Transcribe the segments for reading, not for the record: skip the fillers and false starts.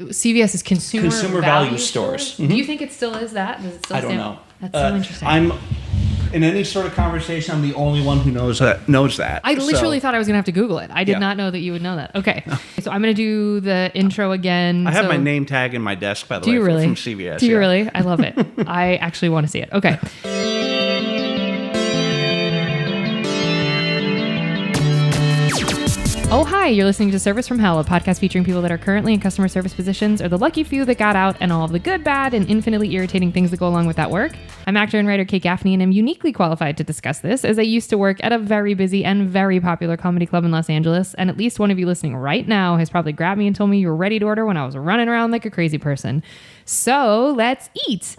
CVS is consumer value stores. Mm-hmm. Do you think it still is that? Does it still I don't know. That's so interesting. In any sort of conversation, I'm the only one who knows that. I literally thought I was going to have to Google it. I did not know that you would know that. Okay. So I'm going to do the intro again. I have my name tag in my desk, by the way, really? from CVS. Do you really? I love it. I actually want to see it. Okay. Oh, hi, you're listening to Service from Hell, a podcast featuring people that are currently in customer service positions or the lucky few that got out and all of the good, bad, and infinitely irritating things that go along with that work. I'm actor and writer Kate Gaffney, and I'm uniquely qualified to discuss this as I used to work at a very busy and very popular comedy club in Los Angeles, and at least one of you listening right now has probably grabbed me and told me you were ready to order when I was running around like a crazy person. So, let's eat!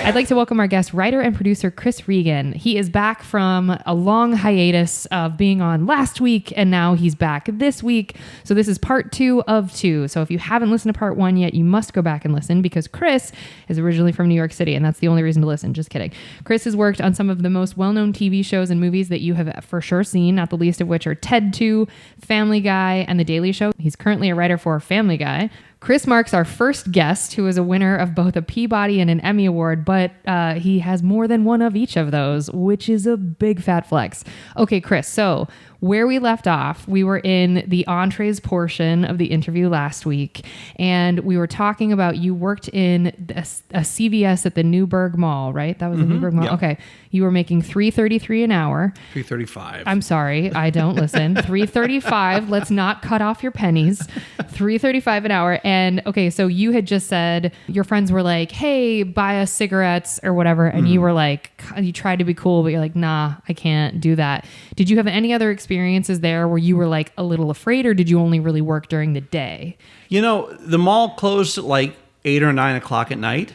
I'd like to welcome our guest, writer and producer Chris Regan. He is back from a long hiatus of being on last week, and now he's back this week. So this is part 2 of 2. So if you haven't listened to part 1 yet, you must go back and listen because Chris is originally from New York City, and that's the only reason to listen. Just kidding. Chris has worked on some of the most well-known TV shows and movies that you have for sure seen, not the least of which are Ted 2, Family Guy, and The Daily Show. He's currently a writer for Family Guy. Chris marks our first guest who is a winner of both a Peabody and an Emmy Award, but he has more than one of each of those, which is a big fat flex. Okay, Chris, so where we left off, we were in the entrees portion of the interview last week, and we were talking about you worked in a CVS at the Newburgh Mall, right? That was the Newburgh Mall? Yep. Okay. You were making $3.33 an hour. $3.35. I'm sorry, I don't listen. $3.35. Let's not cut off your pennies. $3.35 an hour. And okay, so you had just said your friends were like, hey, buy us cigarettes or whatever. And you were like, you tried to be cool, but you're like, nah, I can't do that. Did you have any other experiences there where you were like a little afraid, or did you only really work during the day? You know, the mall closed at like 8 or 9 o'clock at night.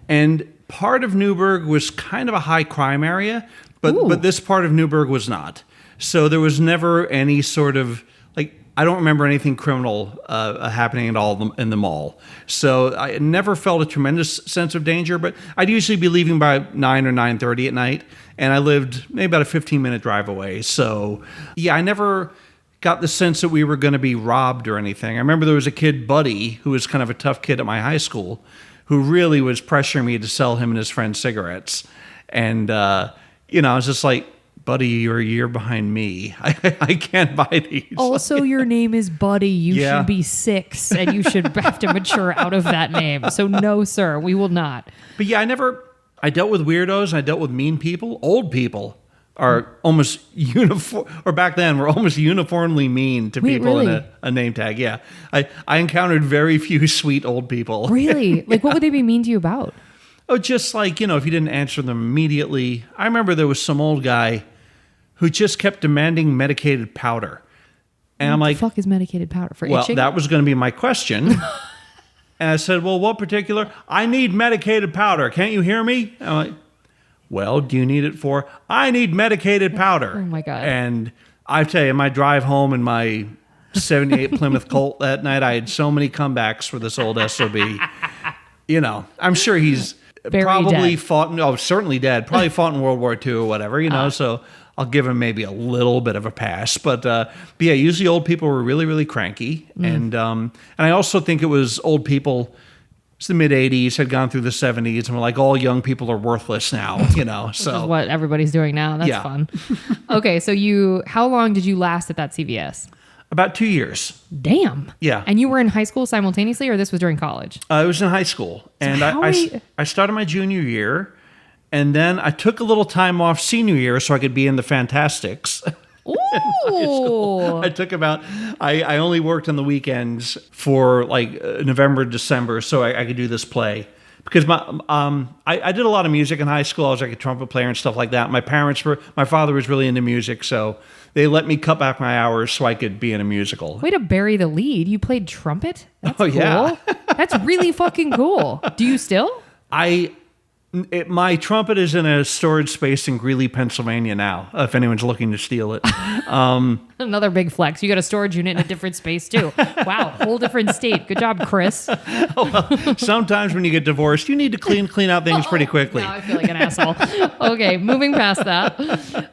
And part of Newburgh was kind of a high crime area, but this part of Newburgh was not. So there was never any sort of, like, I don't remember anything criminal happening at all in the mall. So I never felt a tremendous sense of danger, but I'd usually be leaving by 9 or 9:30 at night, and I lived maybe about a 15-minute drive away. So, yeah, I never got the sense that we were going to be robbed or anything. I remember there was a kid, Buddy, who was kind of a tough kid at my high school, who really was pressuring me to sell him and his friends cigarettes. And, I was just like, Buddy, you're a year behind me. I can't buy these. Also, your name is Buddy. You should be 6, and you should have to mature out of that name. So no, sir, we will not. But yeah, I dealt with weirdos, and I dealt with mean people. Old people are almost uniform, or back then were almost uniformly mean to people in a name tag. Yeah. I encountered very few sweet old people. Really? Like, what would they be mean to you about? Oh, just like, if you didn't answer them immediately. I remember there was some old guy who just kept demanding medicated powder. And I'm like, what the fuck is medicated powder for itching? Well, that was going to be my question. And I said, well, what particular? I need medicated powder. Can't you hear me? And I'm like, well, do you need it for? I need medicated powder. Oh my God. And I tell you, my drive home in my 78 Plymouth Colt that night, I had so many comebacks for this old SOB. I'm sure he's very probably dead. fought, certainly dead, probably fought in World War II or whatever, so I'll give him maybe a little bit of a pass. But yeah, usually old people were really, really cranky. And I also think it was old people, it's the mid-'80s, had gone through the 70s, and were like, all young people are worthless now, so. Which is what everybody's doing now. That's fun. Okay, so how long did you last at that CVS? About 2 years. Damn. Yeah. And you were in high school simultaneously, or this was during college? I was in high school. And I started my junior year, and then I took a little time off senior year so I could be in the Fantastics. Ooh. I only worked on the weekends for like November, December, so I could do this play. Because I did a lot of music in high school. I was like a trumpet player and stuff like that. My father was really into music, so they let me cut back my hours so I could be in a musical. Way to bury the lead. You played trumpet? That's cool. Yeah. That's really fucking cool. Do you still? No, My trumpet is in a storage space in Greeley, Pennsylvania now, if anyone's looking to steal it. Another big flex. You got a storage unit in a different space too. Wow, whole different state. Good job, Chris. Sometimes when you get divorced, you need to clean out things pretty quickly. Now I feel like an asshole. Okay, moving past that.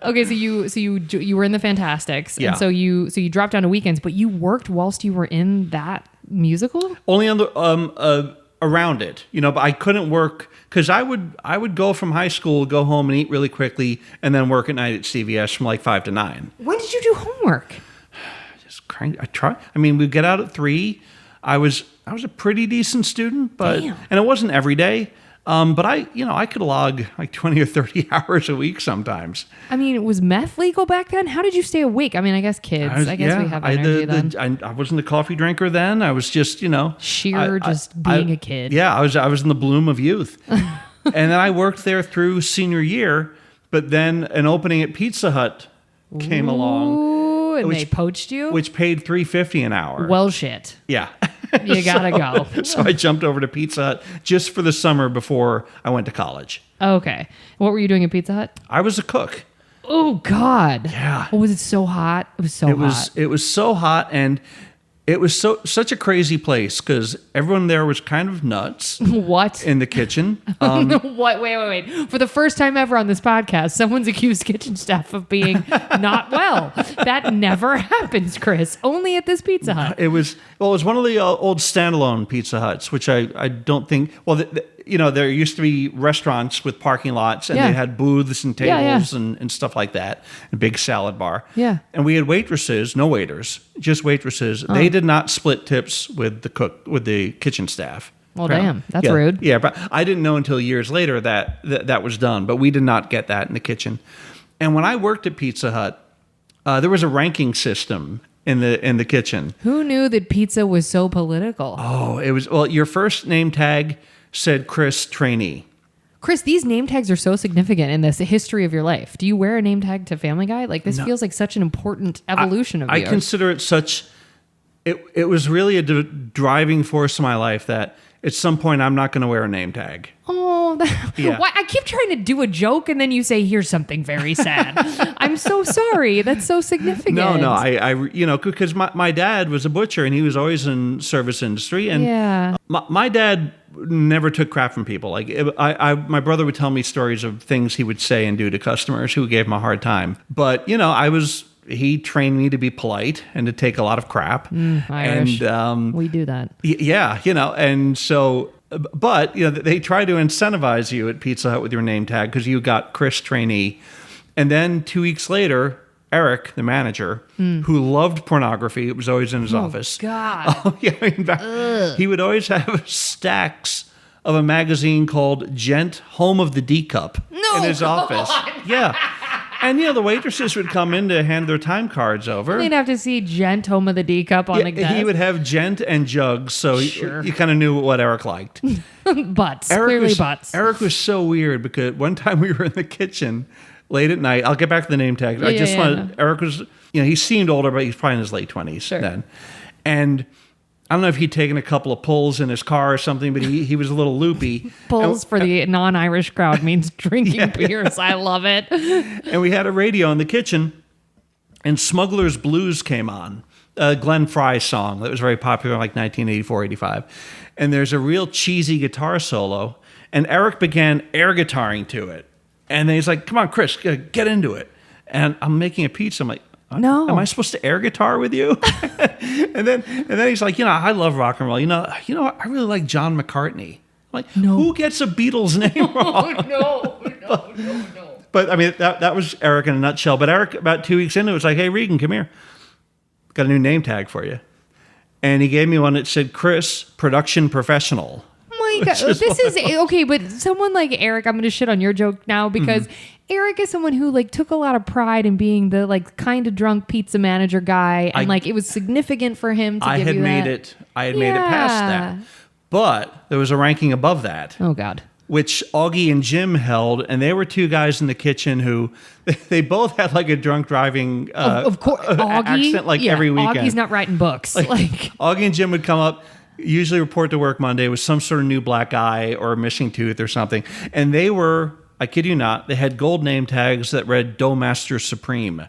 Okay, so you were in the Fantastics, Yeah. and so you dropped down to weekends, but you worked whilst you were in that musical? Only on the around it, but I couldn't work because I would go from high school, go home and eat really quickly, and then work at night at CVS from like 5 to 9. When did you do homework? Just crank. We'd get out at 3. I was a pretty decent student, but Damn. and it wasn't every day. But I could log like 20 or 30 hours a week sometimes. Was meth legal back then? How did you stay awake? I guess kids. I guess we have energy then. I wasn't a coffee drinker then. I was just, Sheer being a kid. Yeah, I was in the bloom of youth. And then I worked there through senior year, but then an opening at Pizza Hut came along. Ooh, and they poached you? Which paid $3.50 an hour. Well, shit. Yeah. You gotta go. So I jumped over to Pizza Hut just for the summer before I went to college. Okay. What were you doing at Pizza Hut? I was a cook. Oh, God. Yeah. Was it so hot? It was so hot. It was so hot, and it was such a crazy place because everyone there was kind of nuts. What? In the kitchen. What? Wait. For the first time ever on this podcast, someone's accused kitchen staff of being not well. That never happens, Chris. Only at this Pizza Hut. It was one of the old standalone Pizza Huts, which I don't think. Well, there used to be restaurants with parking lots, and they had booths and tables and stuff like that, a big salad bar. Yeah. And we had waitresses, no waiters, just waitresses. They did not split tips with the kitchen staff. Well, damn, that's rude. Yeah, but I didn't know until years later that was done, but we did not get that in the kitchen. And when I worked at Pizza Hut, there was a ranking system in the kitchen. Who knew that pizza was so political? Oh, it was. Well, your first name tag said Chris Trainee. Chris, these name tags are so significant in this history of your life. Do you wear a name tag to Family Guy? Like, this feels like such an important evolution of yours. I consider it such. It was really a driving force in my life that at some point I'm not going to wear a name tag. Oh, why? I keep trying to do a joke and then you say, here's something very sad. I'm so sorry. That's so significant. No, I because my dad was a butcher and he was always in service industry. And my dad never took crap from people. Like my brother would tell me stories of things he would say and do to customers who gave him a hard time. But, he trained me to be polite and to take a lot of crap. Irish. And we do that. Yeah, and so, but they try to incentivize you at Pizza Hut with your name tag because you got Chris Trainee, and then 2 weeks later, Eric, the manager, who loved pornography, it was always in his office. God. Oh, yeah, in fact, he would always have stacks of a magazine called Gent Home of the D Cup in his office. Yeah. And, the waitresses would come in to hand their time cards over. They'd have to see Gent Home of the D Cup on the desk. He would have Gent and jugs, so you kind of knew what Eric liked. Butts. Clearly butts. Eric was so weird because one time we were in the kitchen late at night. I'll get back to the name tag. Eric was, he seemed older, but he's probably in his late 20s then. And I don't know if he'd taken a couple of pulls in his car or something, but he was a little loopy. Pulls for the non-Irish crowd means drinking beers. I love it. And we had a radio in the kitchen, and Smuggler's Blues came on, a Glenn Frey song that was very popular in like 1984, 85. And there's a real cheesy guitar solo, and Eric began air guitaring to it. And then he's like, come on, Chris, get into it. And I'm making a pizza. I'm like, no. Am I supposed to air guitar with you? and then he's like, I love rock and roll. I really like John McCartney. I'm like, no. Who gets a Beatles name wrong? No. But that was Eric in a nutshell. But Eric, about 2 weeks into it, was like, hey, Regan, come here. Got a new name tag for you. And he gave me one that said Chris, production professional. Oh my God. This is okay, but someone like Eric, I'm going to shit on your joke now because Eric is someone who took a lot of pride in being the kind of drunk pizza manager guy, and it was significant for him to give you that. I had made it past that, but there was a ranking above that. Oh God. Which Augie and Jim held, and they were two guys in the kitchen who they both had a drunk driving of course Augie, accent every weekend. Augie's not writing books. Augie and Jim would come up. usually report to work Monday with some sort of new black eye or a missing tooth or something. And they were, I kid you not, they had gold name tags that read Doughmaster Supreme,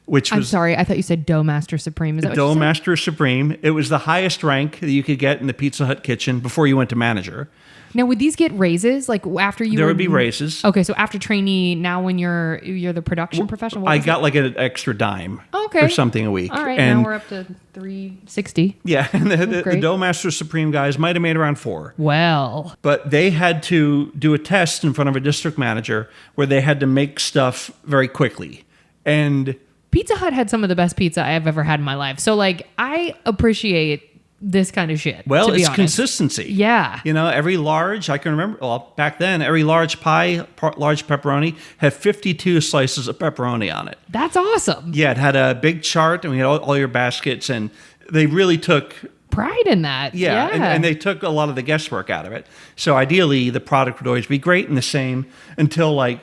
which was... I'm sorry, I thought you said Doughmaster Supreme. Is that what you said? Doughmaster Supreme. It was the highest rank that you could get in the Pizza Hut kitchen before you went to manager. Now, would these get raises? Like after you There would be raises. Okay, so after trainee, now when you're the production professional, I got like an extra dime or something a week. All right, and now we're up to $360. Yeah, and the Doughmaster Supreme guys might have made around $4. Well, but they had to do a test in front of a district manager where they had to make stuff very quickly. And Pizza Hut had some of the best pizza I have ever had in my life. So like, I appreciate this kind of shit. Well, to be it's honest. Consistency. Yeah. You know, every large, I can remember, well, back then, every large pie, large pepperoni had 52 slices of pepperoni on it. That's awesome. Yeah, it had a big chart and we had all your baskets, and they really took pride in that. Yeah. And they took a lot of the guesswork out of it. So ideally, the product would always be great and the same until like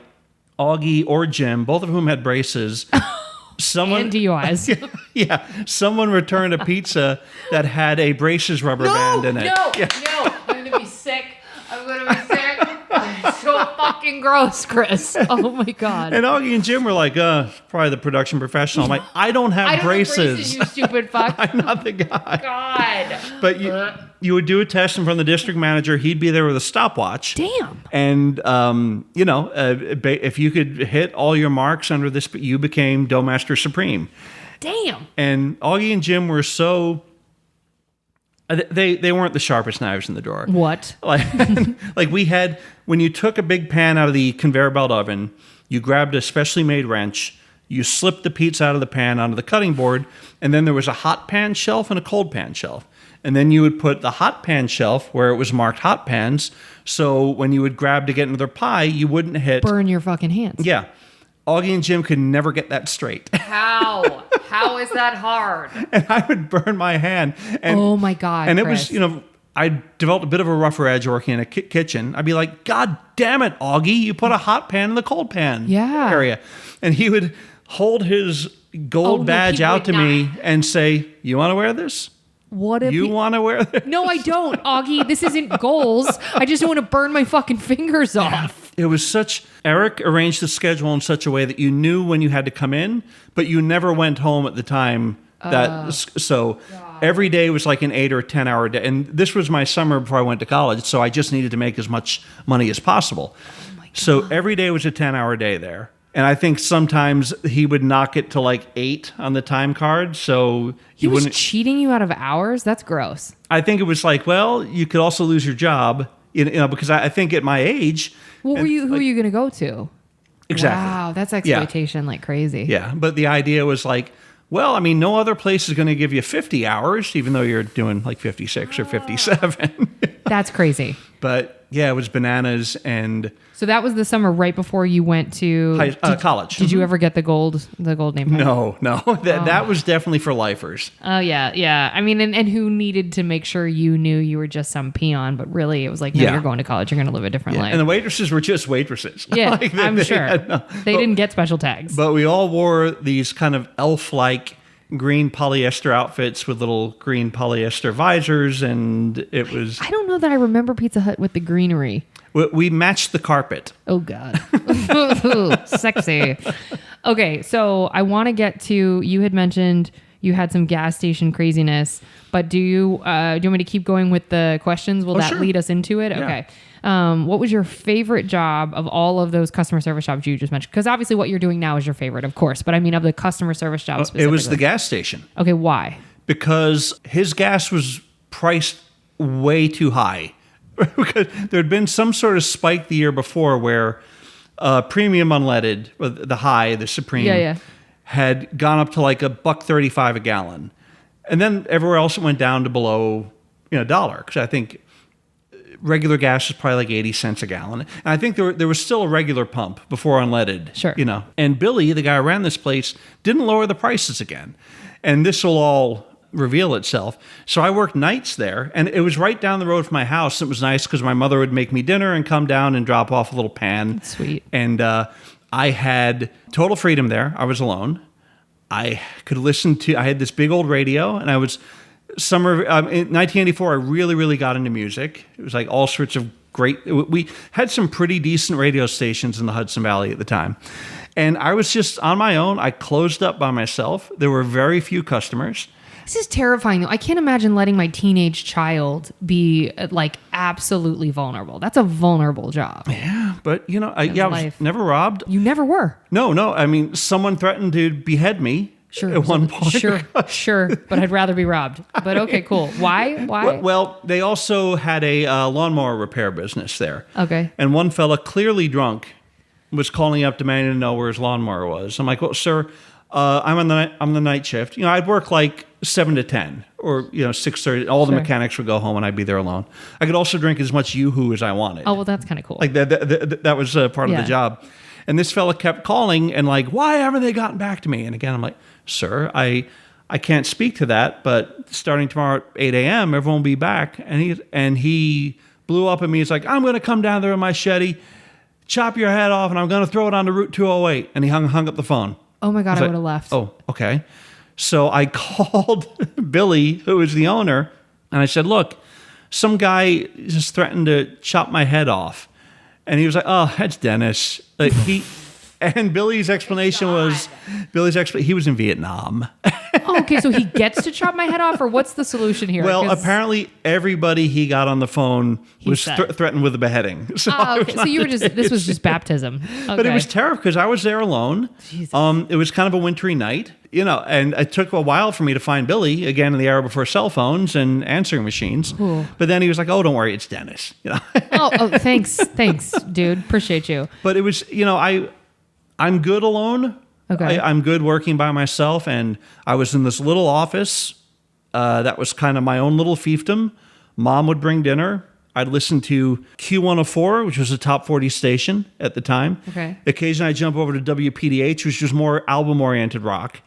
Augie or Jim, both of whom had braces. And DUIs. Yeah, someone returned a pizza that had a braces rubber band in it. No, yeah. no, I'm gonna be sick. It's so fucking gross, Chris. Oh my god. And Augie and Jim were like, probably the production professional. I'm like, I don't have braces. You stupid fuck. I'm not the guy. God. But you would do a test in front of the district manager. He'd be there with a stopwatch. Damn. And, if you could hit all your marks under this, you became Doughmaster Supreme. Damn. And Augie and Jim were so... They weren't the sharpest knives in the drawer. What? Like we had, when you took a big pan out of the conveyor belt oven, you grabbed a specially made wrench, you slipped the pizza out of the pan onto the cutting board, and then there was a hot pan shelf and a cold pan shelf. And then you would put the hot pan shelf where it was marked hot pans, so when you would grab to get into their pie, you wouldn't hit... Burn your fucking hands. Yeah. Augie and Jim could never get that straight. How? How is that hard? And I would burn my hand. And, oh my God, And Chris. it was, I developed a bit of a rougher edge working in a kitchen. I'd be like, God damn it, Augie, you put a hot pan in the cold pan area. And he would hold his gold badge out to me and say, you want to wear this? What if you want to wear this? No, I don't, Augie. This isn't goals. I just don't want to burn my fucking fingers off. It was Eric arranged the schedule in such a way that you knew when you had to come in, but you never went home at the time. Every day was like an 8 or 10 hour day. And this was my summer before I went to college, so I just needed to make as much money as possible. Oh my God. So every day was a 10-hour day there. And I think sometimes he would knock it to like 8 on the time card. So he was cheating you out of hours? That's gross. I think it was like, well, you could also lose your job, because I think at my age. Who are you going to go to? Exactly. Wow, that's exploitation like crazy. Yeah, but the idea was like, well, I mean, no other place is going to give you 50 hours, even though you're doing like 56 or 57. That's crazy. But yeah, it was bananas. And so that was the summer right before you went to college. Did you ever get the gold name tag? No. That was definitely for lifers. Oh yeah. I mean, and who needed to make sure you knew you were just some peon, but really it was like, no, you're going to college. You're going to live a different life. And the waitresses were just waitresses. Yeah, I'm sure. They didn't get special tags. But we all wore these kind of elf-like green polyester outfits with little green polyester visors, and it was... I don't know that I remember Pizza Hut with the greenery. We matched the carpet. Oh, God. Sexy. Okay, so I want to get to... You had mentioned you had some gas station craziness, but do you want me to keep going with the questions? Will that lead us into it? Yeah. Okay. What was your favorite job of all of those customer service jobs you just mentioned? Because obviously what you're doing now is your favorite, of course. But I mean, of the customer service jobs specifically. It was the gas station. Okay, why? Because his gas was priced way too high. Because there had been some sort of spike the year before where premium unleaded, the Supreme, had gone up to like $1.35 a gallon. And then everywhere else it went down to below $1. Because I think regular gas is probably like 80 cents a gallon. And I think there was still a regular pump before unleaded. Sure. And Billy, the guy who ran this place, didn't lower the prices again. And this will all reveal itself. So I worked nights there, and it was right down the road from my house. It was nice because my mother would make me dinner and come down and drop off a little pan. That's sweet. And I had total freedom there. I was alone. I could listen to... I had this big old radio, and I was... Summer in 1984, I really, really got into music. It was like all sorts of great. We had some pretty decent radio stations in the Hudson Valley at the time. And I was just on my own. I closed up by myself. There were very few customers. This is terrifying, though. I can't imagine letting my teenage child be like absolutely vulnerable. That's a vulnerable job. Yeah, but I was never robbed. You never were. No. I mean, someone threatened to behead me. Sure. At one point. Sure. But I'd rather be robbed. But okay, cool. Why? Well, they also had a lawnmower repair business there. Okay. And one fella, clearly drunk, was calling up demanding to know where his lawnmower was. I'm like, well, sir, I'm on the night shift. I'd work like 7 to 10 or 6:30. All the mechanics would go home and I'd be there alone. I could also drink as much Yoo-hoo as I wanted. Oh, well, that's kind of cool. Like that was part of the job. And this fella kept calling and like, why haven't they gotten back to me? And again, I'm like, sir, I can't speak to that, but starting tomorrow at 8 a.m., everyone will be back. And he blew up at me. He's like, I'm going to come down there with my machete, chop your head off, and I'm going to throw it onto Route 208. And he hung up the phone. Oh my God, I would have left. Oh, okay. So I called Billy, who is the owner, and I said, look, some guy just threatened to chop my head off. And he was like, oh, that's Dennis. And Billy's explanation was, he was in Vietnam. Oh, okay, so he gets to chop my head off, or what's the solution here? Well, apparently everybody he got on the phone was threatened with a beheading. So, okay. So this was just baptism. Okay. But it was terrible because I was there alone. Jesus. It was kind of a wintry night, and it took a while for me to find Billy, again, in the era before cell phones and answering machines. Ooh. But then he was like, oh, don't worry, it's Dennis. Oh, thanks, dude. Appreciate you. But it was, I'm good alone. Okay. I'm good working by myself, and I was in this little office that was kind of my own little fiefdom. Mom would bring dinner. I'd listen to Q104, which was a top 40 station at the time. Okay. Occasionally, I'd jump over to WPDH, which was more album-oriented rock.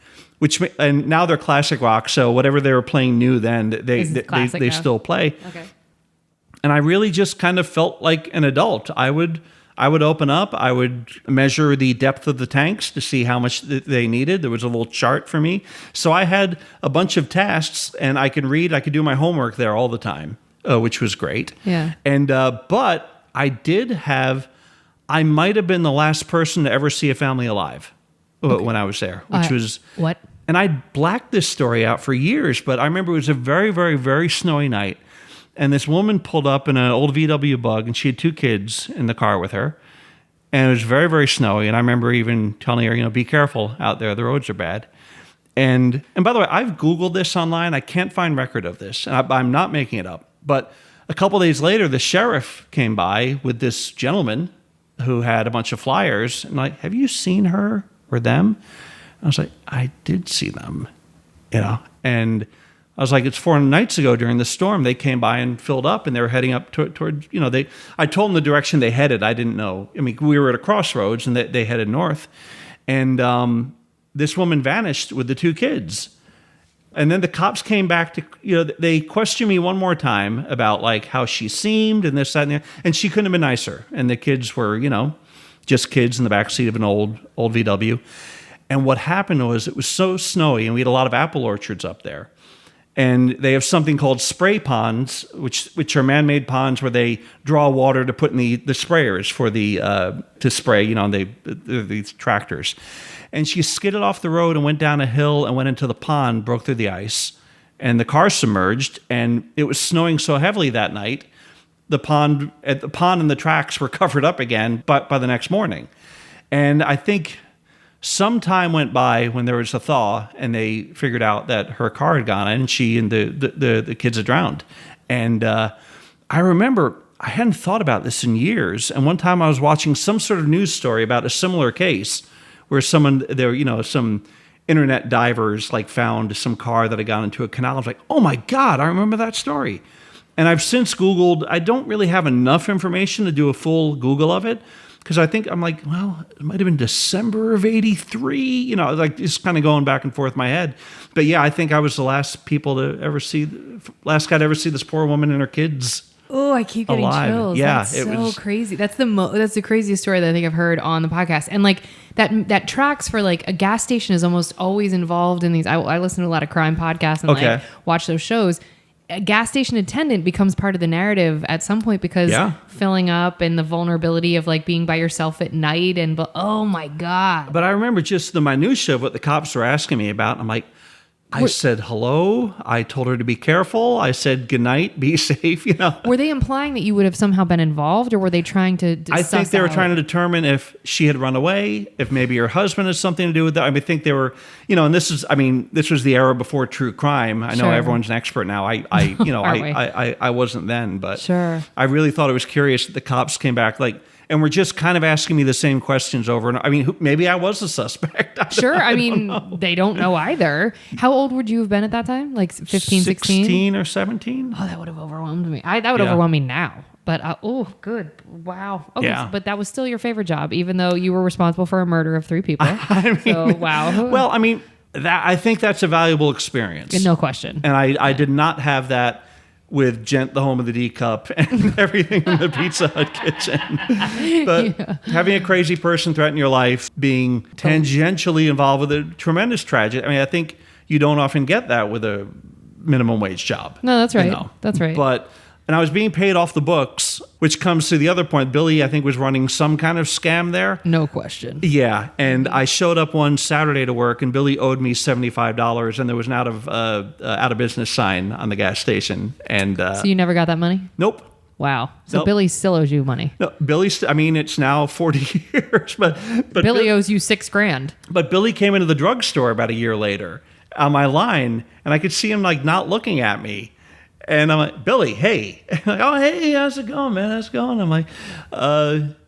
And now they're classic rock, so whatever they were playing new then, they still play. Okay. And I really just kind of felt like an adult. I would open up. I would measure the depth of the tanks to see how much they needed. There was a little chart for me. So I had a bunch of tasks, and I could read. I could do my homework there all the time, which was great. Yeah. And but I might have been the last person to ever see a family alive when I was there, which was... What? And I blacked this story out for years, but I remember it was a very, very, very snowy night. And this woman pulled up in an old VW Bug, and she had 2 kids in the car with her. And it was very, very snowy. And I remember even telling her, be careful out there. The roads are bad. And by the way, I've Googled this online. I can't find record of this. And I'm not making it up. But a couple days later, the sheriff came by with this gentleman who had a bunch of flyers. And like, have you seen her or them? I was like, I did see them, and I was like, it's 4 nights ago during the storm. They came by and filled up, and they were heading up toward I told them the direction they headed. I didn't know. I mean, we were at a crossroads, and they headed north. And this woman vanished with the 2 kids. And then the cops came back to, they questioned me one more time about like how she seemed and this, that, and that. And she couldn't have been nicer. And the kids were, just kids in the backseat of an old VW. And what happened was it was so snowy, and we had a lot of apple orchards up there. And they have something called spray ponds, which are man-made ponds where they draw water to put in the sprayers for to spray, these tractors. And she skidded off the road and went down a hill and went into the pond, broke through the ice, and the car submerged. And it was snowing so heavily that night, the pond and the tracks were covered up again by the next morning. And I think some time went by when there was a thaw, and they figured out that her car had gone, and she and the kids had drowned. And I remember I hadn't thought about this in years. And one time I was watching some sort of news story about a similar case where some internet divers like found some car that had gone into a canal. I was like, oh my God, I remember that story. And I've since Googled. I don't really have enough information to do a full Google of it, because I think I'm like, well, it might have been December of '83, like just kind of going back and forth in my head. But yeah, I think I was the last guy to ever see this poor woman and her kids. Oh, I keep getting alive. chills. Yeah, that's so crazy. That's the craziest story that I think I've heard on the podcast. And like that tracks for like a gas station is almost always involved in these. I listen to a lot of crime podcasts and like watch those shows. A gas station attendant becomes part of the narrative at some point because filling up and the vulnerability of like being by yourself at night and oh my God. But I remember just the minutia of what the cops were asking me about. I'm like, I said hello. I told her to be careful. I said good night, be safe. Were they implying that you would have somehow been involved, or were they trying to? I think they were trying to determine if she had run away, if maybe her husband has something to do with that. I think they were, and this was the era before true crime. I know everyone's an expert now. I wasn't then, but I really thought it was curious that the cops came back and we're just kind of asking me the same questions over and I mean, maybe I was a suspect. They don't know either. How old would you have been at that time? Like 15, 16? 16 or 17. Oh, that would have overwhelmed me. That would overwhelm me now. But, good. Wow. Okay, but that was still your favorite job, even though you were responsible for a murder of 3 people. Wow. Well, I mean, I think that's a valuable experience. No question. And I did not have that with Gent, the home of the D cup, and everything in the Pizza Hut kitchen. But having a crazy person threaten your life, being tangentially involved with a tremendous tragedy. I mean, I think you don't often get that with a minimum wage job. No, that's right. That's right. And I was being paid off the books, which comes to the other point. Billy, I think, was running some kind of scam there. No question. Yeah. And I showed up one Saturday to work, and Billy owed me $75, and there was an out of business sign on the gas station. And so you never got that money? Nope. Wow. So Billy still owes you money. No, it's now 40 years, but Billy owes you $6,000. But Billy came into the drugstore about a year later on my line, and I could see him like not looking at me. And I'm like, Billy, hey. Like, oh, hey, how's it going, man? How's it going? I'm like,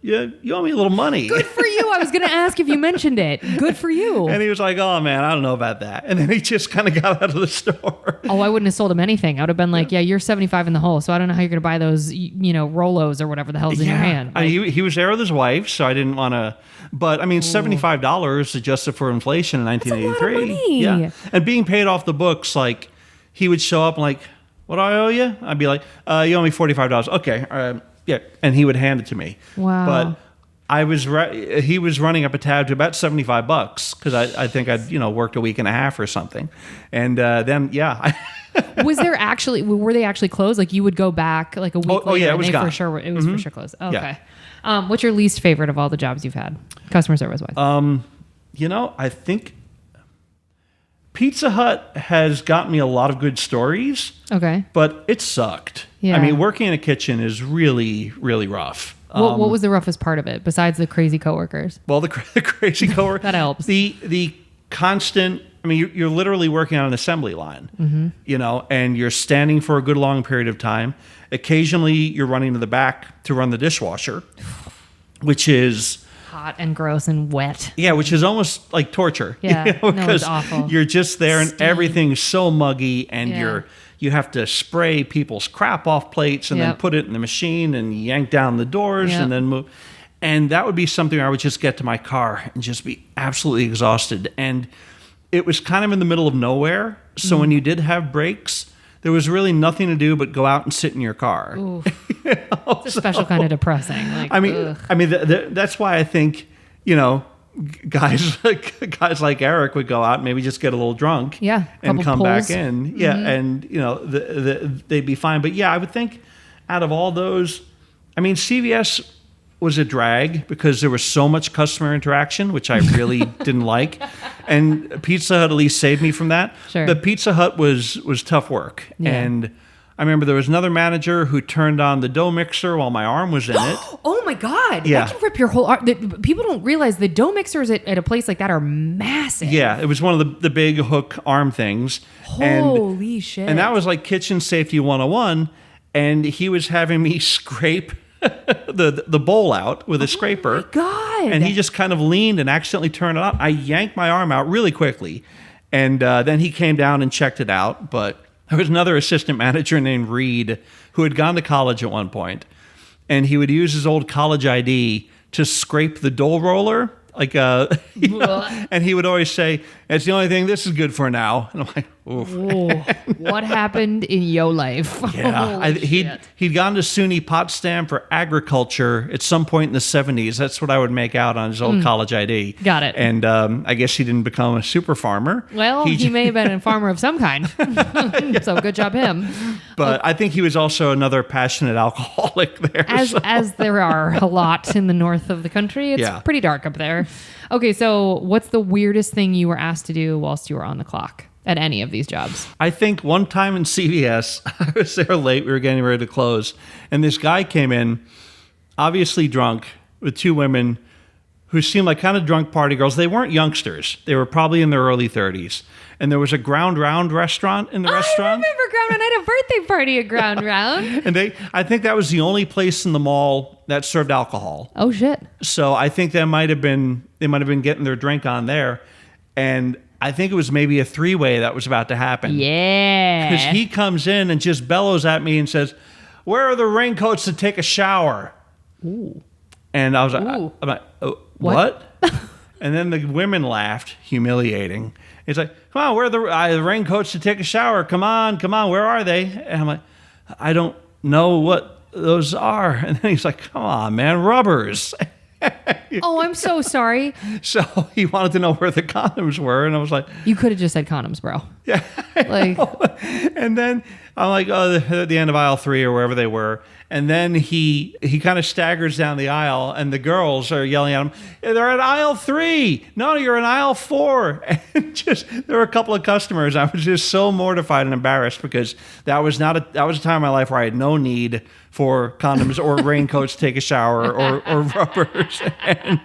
you owe me a little money. Good for you. I was going to ask if you mentioned it. Good for you. And he was like, oh, man, I don't know about that. And then he just kind of got out of the store. Oh, I wouldn't have sold him anything. I would have been like, you're 75 in the hole, so I don't know how you're going to buy those, Rolos or whatever the hell's in your hand. Like, he was there with his wife, so I didn't want to. But, I mean, $75 adjusted for inflation in 1983. That's a lot of money. Yeah. And being paid off the books, like, he would show up and like, what do I owe you? I'd be like, you owe me $45. Okay, yeah, and he would hand it to me. Wow. But he was running up a tab to about $75 because I think I'd worked a week and a half or something, and then were they actually closed? Like you would go back like a week later? Oh yeah, it was and gone. For sure, it was for sure closed. Okay. Yeah. What's your least favorite of all the jobs you've had, customer service wise? I think Pizza Hut has gotten me a lot of good stories. Okay. But it sucked. Yeah. I mean, working in a kitchen is really, really rough. What was the roughest part of it besides the crazy coworkers? Well, the crazy coworkers. That helps. The constant, I mean, you're literally working on an assembly line, and you're standing for a good long period of time. Occasionally, you're running to the back to run the dishwasher, which is hot and gross and wet. Yeah, which is almost like torture. Yeah, because it's awful. You're just there and Steam. Everything's so muggy, and you have to spray people's crap off plates and then put it in the machine and yank down the doors and then move. And that would be something where I would just get to my car and just be absolutely exhausted. And it was kind of in the middle of nowhere. So when you did have breaks, there was really nothing to do but go out and sit in your car. It's a special kind of depressing. Like, I mean, that's why I think, guys like Eric would go out and maybe just get a little drunk, and come back in, and they'd be fine. But I would think out of all those, I mean, CVS was a drag because there was so much customer interaction, which I really didn't like. And Pizza Hut at least saved me from that. Sure. But Pizza Hut was tough work. Yeah. And I remember there was another manager who turned on the dough mixer while my arm was in it. Oh my God. Yeah. That can rip your whole arm. People don't realize the dough mixers at a place like that are massive. Yeah, it was one of the big hook arm things. Holy shit. And that was like kitchen safety 101. And he was having me scrape the bowl out with a scraper. Oh my God. And he just kind of leaned and accidentally turned it on. I yanked my arm out really quickly. And then he came down and checked it out. But there was another assistant manager named Reed who had gone to college at one point. And he would use his old college ID to scrape the dough roller. And he would always say, "It's the only thing this is good for now." And I'm like, Ooh, what happened in your life? Yeah, Holy shit. he'd gone to SUNY Potsdam for agriculture at some point in the 70s. That's what I would make out on his old college ID. Got it. And I guess he didn't become a super farmer. Well, he may have been a farmer of some kind. So good job him. But I think he was also another passionate alcoholic there. As there are a lot in the north of the country. It's pretty dark up there. Okay, so what's the weirdest thing you were asked to do whilst you were on the clock at any of these jobs? I think one time in CVS, I was there late. We were getting ready to close. And this guy came in, obviously drunk, with two women who seemed like kind of drunk party girls. They weren't youngsters. They were probably in their early 30s. And there was a Ground Round restaurant in the restaurant. I remember Ground Round. I had a birthday party at Ground Round. And I think that was the only place in the mall that served alcohol. Oh, shit. So I think they might have been getting their drink on there. And I think it was maybe a three-way that was about to happen. Yeah. Because he comes in and just bellows at me and says, "Where are the raincoats to take a shower?" Ooh. And I was like, Ooh. I'm like, oh, what? And then the women laughed, humiliating. He's like, "Come on, where are the raincoats to take a shower? Come on, where are they?" And I'm like, "I don't know what those are." And then he's like, "Come on, man, rubbers." Oh, I'm so sorry. So he wanted to know where the condoms were, and I was like, You could have just said condoms, bro. yeah. Like, And then I'm like, oh, they're at the end of aisle 3 or wherever they were. And then he kind of staggers down the aisle, and the girls are yelling at him, "They're at aisle 3. No, you're in aisle 4. And there were a couple of customers. I was just so mortified and embarrassed because that was a time in my life where I had no need for condoms or raincoats to take a shower or rubbers. And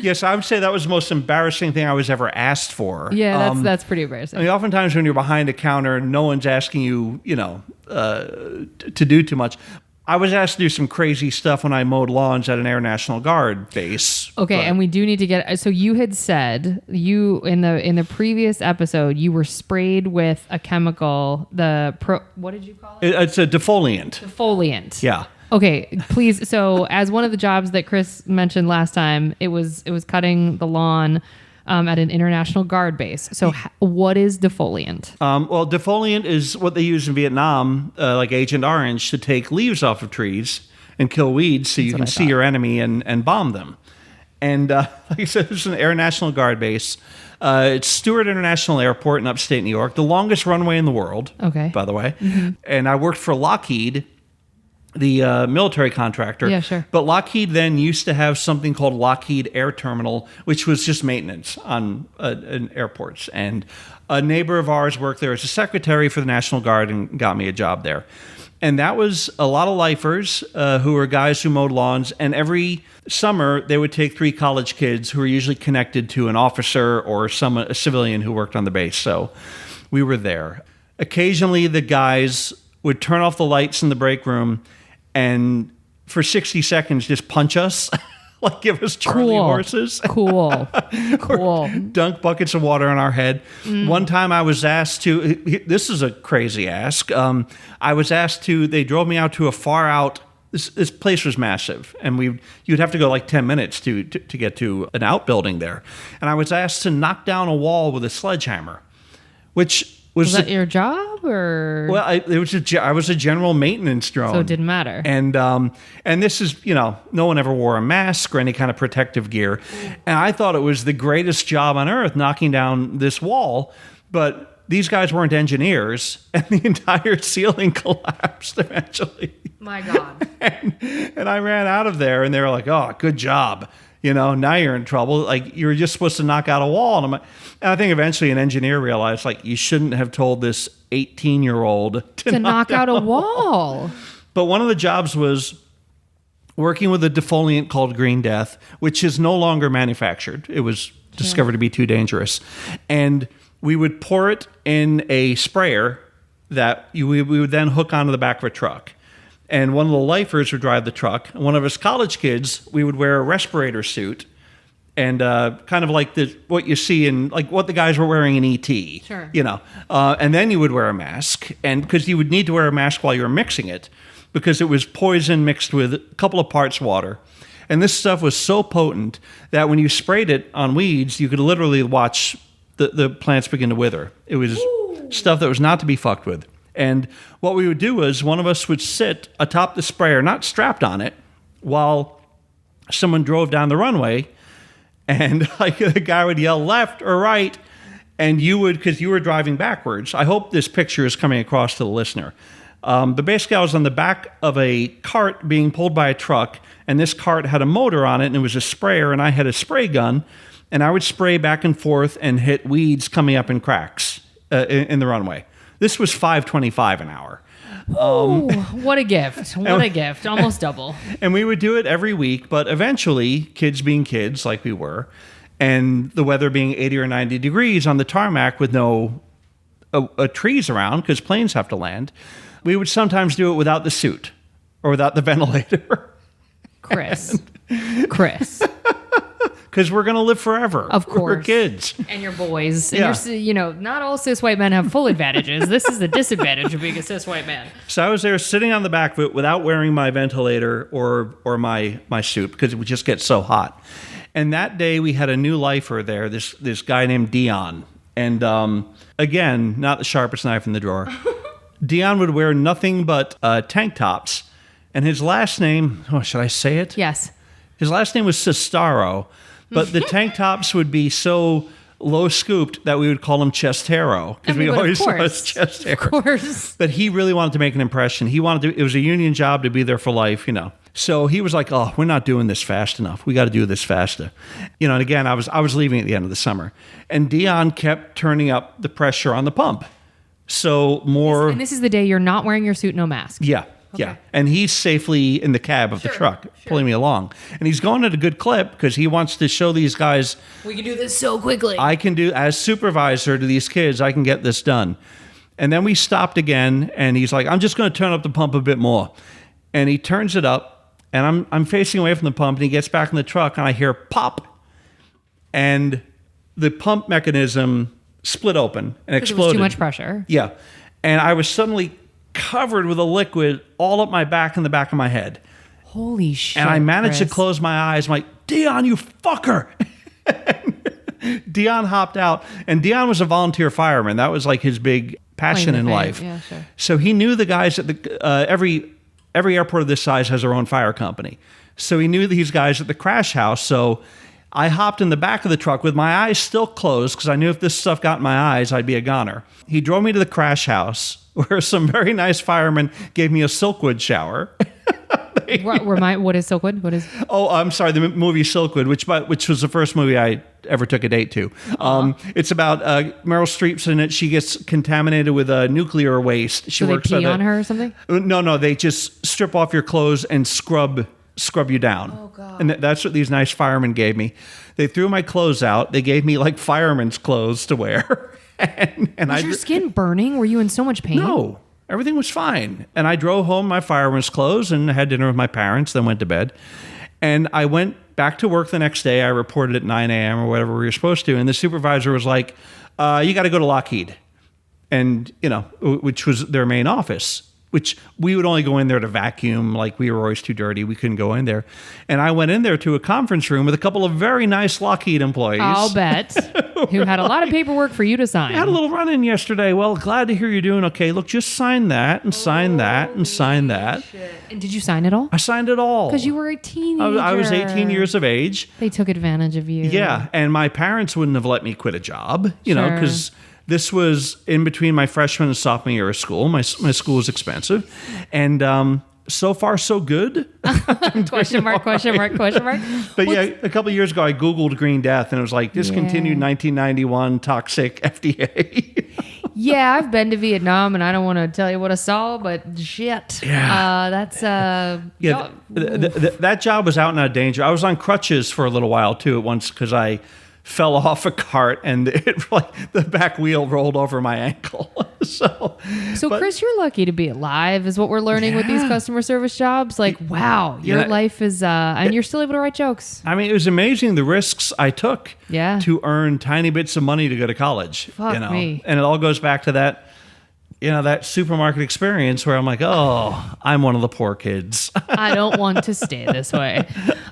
yes, I would say that was the most embarrassing thing I was ever asked for. yeah, that's pretty embarrassing. I mean, oftentimes when you're behind a counter, no one's asking you, to do too much. I was asked to do some crazy stuff when I mowed lawns at an Air National Guard base. Okay, and we do need to get. So you had said you in the previous episode you were sprayed with a chemical. What did you call it? It's a defoliant. Defoliant. Yeah. Okay, please. So as one of the jobs that Chris mentioned last time, it was cutting the lawn. At an International Guard base. So what is defoliant? Well, defoliant is what they use in Vietnam, like Agent Orange, to take leaves off of trees and kill weeds so you can see your enemy and bomb them. And like I said, this is an Air National Guard base. It's Stewart International Airport in upstate New York, the longest runway in the world, by the way. Mm-hmm. And I worked for Lockheed, the military contractor. Yeah, sure. But Lockheed then used to have something called Lockheed Air Terminal, which was just maintenance on airports. And a neighbor of ours worked there as a secretary for the National Guard and got me a job there. And that was a lot of lifers who were guys who mowed lawns. And every summer, they would take 3 college kids who were usually connected to an officer or a civilian who worked on the base. So we were there. Occasionally, the guys would turn off the lights in the break room and for 60 seconds just punch us, like give us Charlie horses. Cool. Or dunk buckets of water on our head. One time I was asked to, this is a crazy ask, they drove me out to a far out, this place was massive, and you'd have to go like 10 minutes to get to an outbuilding there. And I was asked to knock down a wall with a sledgehammer, which was that your job, or? Well, I was a general maintenance drone, so it didn't matter. And this is no one ever wore a mask or any kind of protective gear, and I thought it was the greatest job on earth knocking down this wall, but these guys weren't engineers, and the entire ceiling collapsed eventually. My God. And I ran out of there, and they were like, "Oh, good job." Now you're in trouble. Like, you were just supposed to knock out a wall. And I think eventually an engineer realized, like, you shouldn't have told this 18-year-old to knock out a wall. But one of the jobs was working with a defoliant called Green Death, which is no longer manufactured. It was discovered to be too dangerous. And we would pour it in a sprayer that we would then hook onto the back of a truck. And one of the lifers would drive the truck. And one of us college kids, we would wear a respirator suit and kind of like what you see in, like what the guys were wearing in E.T. Sure. And then you would wear a mask. And because you would need to wear a mask while you were mixing it, because it was poison mixed with a couple of parts water. And this stuff was so potent that when you sprayed it on weeds, you could literally watch the plants begin to wither. It was stuff that was not to be fucked with. And what we would do was one of us would sit atop the sprayer, not strapped on it, while someone drove down the runway, and like the guy would yell left or right, and you would, because you were driving backwards. I hope this picture is coming across to the listener. But basically, I was on the back of a cart being pulled by a truck, and this cart had a motor on it, and it was a sprayer, and I had a spray gun, and I would spray back and forth and hit weeds coming up in cracks in the runway. This was $5.25 an hour. Ooh, what a gift. What a gift. Almost double. And we would do it every week, but eventually, kids being kids like we were, and the weather being 80 or 90 degrees on the tarmac with no trees around because planes have to land, we would sometimes do it without the suit or without the ventilator. Chris. Because we're going to live forever. Of course. We're kids. And your boys. And you're, not all cis white men have full advantages. This is the disadvantage of being a cis white man. So I was there sitting on the back of it without wearing my ventilator or my suit because it would just get so hot. And that day we had a new lifer there, this guy named Dion. And again, not the sharpest knife in the drawer. Dion would wear nothing but tank tops. And his last name, should I say it? Yes. His last name was Sestaro. But the tank tops would be so low scooped that we would call him Chestero because we always saw his chest hair. Of course. But he really wanted to make an impression. It was a union job to be there for life, So he was like, "Oh, we're not doing this fast enough. We got to do this faster." And again, I was leaving at the end of the summer, and Dion kept turning up the pressure on the pump. So more. And this is the day you're not wearing your suit, no mask. Yeah. Okay. Yeah, and he's safely in the cab of the truck, pulling me along. And he's going at a good clip because he wants to show these guys, we can do this so quickly. I can do, as supervisor to these kids, I can get this done. And then we stopped again, and he's like, I'm just going to turn up the pump a bit more. And he turns it up, and I'm facing away from the pump, and he gets back in the truck, and I hear pop. And the pump mechanism split open and exploded. It was too much pressure. Yeah. And I was suddenly covered with a liquid all up my back and the back of my head. Holy shit. And I managed Chris. to close my eyes. I'm like, Dion, you fucker. Dion hopped out. And Dion was a volunteer fireman. That was like his big passion in life. Yeah, sure. So he knew the guys at the every airport of this size has their own fire company. So he knew these guys at the crash house. So I hopped in the back of the truck with my eyes still closed because I knew if this stuff got in my eyes, I'd be a goner. He drove me to the crash house where some very nice firemen gave me a Silkwood shower. What is Silkwood? What is? Oh, I'm sorry. The movie Silkwood, which was the first movie I ever took a date to. It's about Meryl Streep's in it. She gets contaminated with nuclear waste. She works they pee on her or something? No. They just strip off your clothes and scrub you down. Oh, God. And that's what these nice firemen gave me. They threw my clothes out. They gave me like fireman's clothes to wear. and was your skin burning? Were you in so much pain? No, everything was fine. And I drove home my fireman's clothes and had dinner with my parents, then went to bed. And I went back to work the next day. I reported at 9 a.m. or whatever we were supposed to. And the supervisor was like, you got to go to Lockheed. And, which was their main office, which we would only go in there to vacuum. Like we were always too dirty. We couldn't go in there. And I went in there to a conference room with a couple of very nice Lockheed employees. I'll bet. Who had a lot of paperwork for you to sign. I had a little run-in yesterday. Well, glad to hear you're doing okay. Look, just sign that and sign that and sign that. Shit. And did you sign it all? I signed it all. Because you were a teenager. I was 18 years of age. They took advantage of you. Yeah, and my parents wouldn't have let me quit a job, because this was in between my freshman and sophomore year of school. My school was expensive. And so far, so good. Question mark. But yeah, a couple of years ago, I Googled Green Death, and it was like, discontinued 1991, toxic, FDA. Yeah, I've been to Vietnam, and I don't want to tell you what I saw, but shit. Yeah. That job was out and out of danger. I was on crutches for a little while, too, at once, because I fell off a cart and the back wheel rolled over my ankle. So Chris, you're lucky to be alive is what we're learning with these customer service jobs. Like, wow, your life is, and you're still able to write jokes. I mean, it was amazing the risks I took to earn tiny bits of money to go to college. Fuck me. And it all goes back to that, that supermarket experience where I'm like, oh, I'm one of the poor kids. I don't want to stay this way.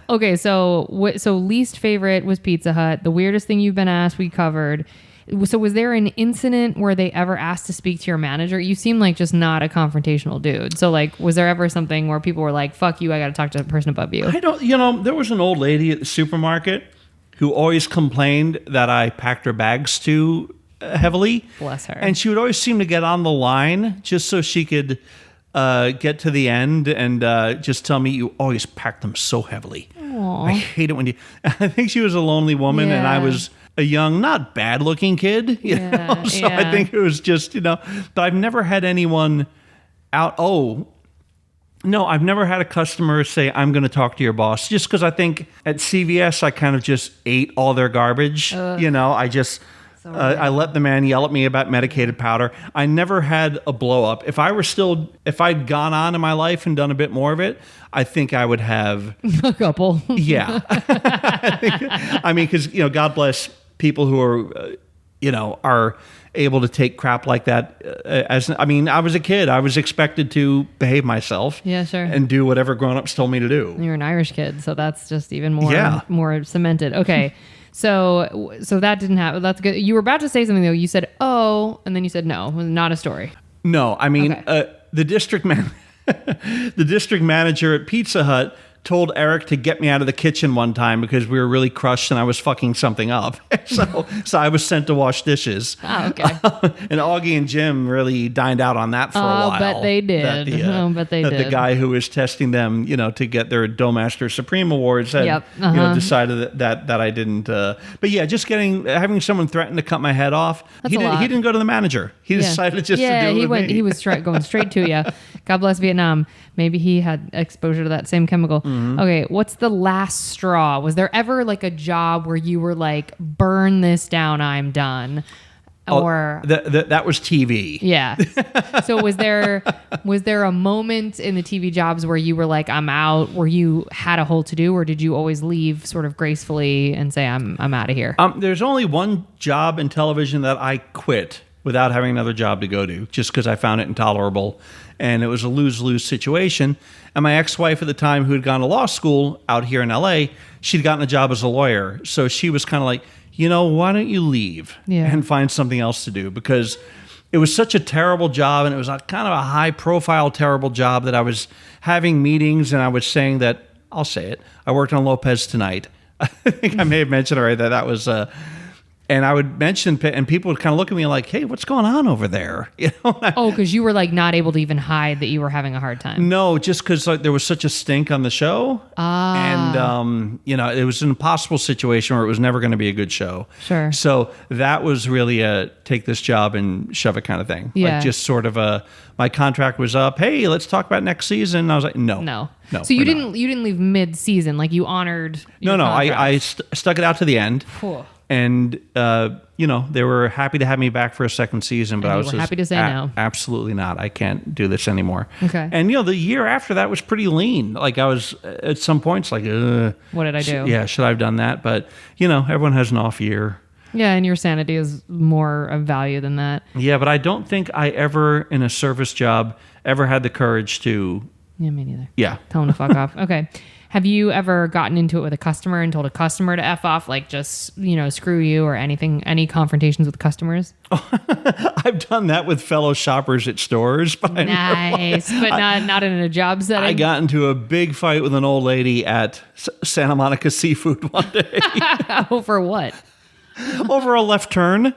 Okay, so least favorite was Pizza Hut. The weirdest thing you've been asked, we covered. So was there an incident where they ever asked to speak to your manager? You seem like just not a confrontational dude. So like, was there ever something where people were like, fuck you, I got to talk to the person above you? I don't, there was an old lady at the supermarket who always complained that I packed her bags too heavily. Bless her. And she would always seem to get on the line just so she could get to the end and just tell me, you always pack them so heavily. Aww. I hate it when you... I think she was a lonely woman and I was a young, not bad looking kid. You know? So I think it was just, but I've never had anyone out... No, I've never had a customer say, I'm going to talk to your boss. Just because I think at CVS, I kind of just ate all their garbage. I just... I let the man yell at me about medicated powder. I never had a blow up. If I'd gone on in my life and done a bit more of it, I think I would have a couple. Yeah. Because, God bless people who are able to take crap like that. I was a kid. I was expected to behave myself. Yeah, sure. And do whatever grown-ups told me to do. You're an Irish kid, so that's just even more cemented. Okay. So that didn't happen. That's good. You were about to say something though. You said, "Oh," and then you said, "No, not a story." No, the district manager at Pizza Hut told Eric to get me out of the kitchen one time because we were really crushed and I was fucking something up. So I was sent to wash dishes. Oh, okay. And Augie and Jim really dined out on that for a while. I bet they did. The guy who was testing them, to get their Doughmaster Supreme awards had, decided that I didn't. But yeah, just having someone threaten to cut my head off. He didn't go to the manager. He decided just to do it with me. He was going straight to you. God bless Vietnam. Maybe he had exposure to that same chemical. Mm-hmm. Okay, what's the last straw? Was there ever like a job where you were like, burn this down, I'm done? Or that was TV. Yeah. So was there a moment in the TV jobs where you were like, I'm out, where you had a whole to do, or did you always leave sort of gracefully and say, I'm out of here? There's only one job in television that I quit without having another job to go to, just because I found it intolerable. And it was a lose-lose situation. And my ex-wife at the time, who had gone to law school out here in LA, she'd gotten a job as a lawyer. So she was kind of like, why don't you leave and find something else to do? Because it was such a terrible job, and it was kind of a high-profile, terrible job that I was having meetings, and I was saying that, I'll say it, I worked on Lopez Tonight. I think I may have mentioned already that was... And I would mention, and people would kind of look at me like, hey, what's going on over there? Because you were like not able to even hide that you were having a hard time. No, just because there was such a stink on the show. And, it was an impossible situation where it was never going to be a good show. Sure. So that was really a take this job and shove it kind of thing. Yeah. Like just sort of my contract was up. Hey, let's talk about next season. And I was like, no. So you didn't leave mid-season, like you honored your contract. I stuck it out to the end. And, they were happy to have me back for a second season, but I was happy to say no. Absolutely not. I can't do this anymore. Okay. And, the year after that was pretty lean. Like I was at some points like, what did I do? Should I have done that? But, everyone has an off year. Yeah, and your sanity is more of value than that. Yeah, but I don't think I ever, in a service job, ever had the courage to... Yeah, me neither. Yeah. Tell them to fuck off. Okay. Have you ever gotten into it with a customer and told a customer to F off, like just, screw you or anything, any confrontations with customers? I've done that with fellow shoppers at stores. But nice, but not in a job setting? I got into a big fight with an old lady at Santa Monica Seafood one day. Over what? Over a left turn.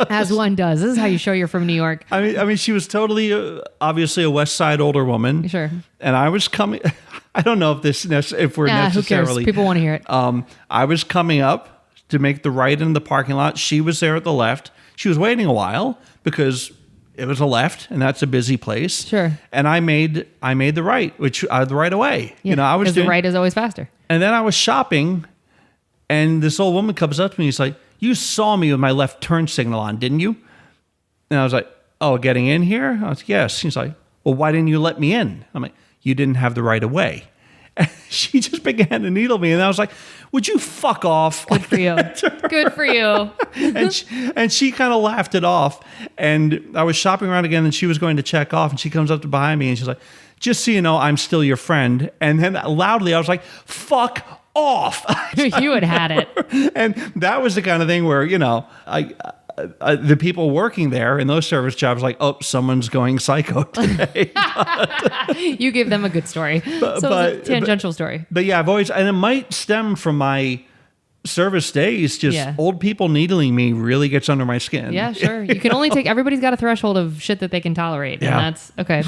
As one does. This is how you show you're from New York. I mean, she was totally, obviously a West Side older woman. Sure. And I was coming... I don't know if we're necessarily... Who cares? People want to hear it. I was coming up to make the right in the parking lot. She was there at the left. She was waiting a while because it was a left, and that's a busy place. Sure. And I made the right, which the right away. Yeah, I was doing the right is always faster. And then I was shopping, and this old woman comes up to me. He's like, "You saw me with my left turn signal on, didn't you?" And I was like, "Oh, getting in here?" I was like, "Yes." He's like, "Well, why didn't you let me in?" I'm like, "You didn't have the right of way." And she just began to needle me, and I was like, "Would you fuck off?" Good for you. Good for you. and she kind of laughed it off. And I was shopping around again, and she was going to check off, and she comes up to behind me, and she's like, "Just so you know, I'm still your friend." And then loudly, I was like, "Fuck off. You had it. And that was the kind of thing where, the people working there in those service jobs, like, oh, someone's going psycho today. You gave them a good story. So it was a tangential story. But yeah, I've always, and it might stem from my service days, just old people needling me really gets under my skin. Yeah, sure. You can only everybody's got a threshold of shit that they can tolerate. Yeah. And that's okay.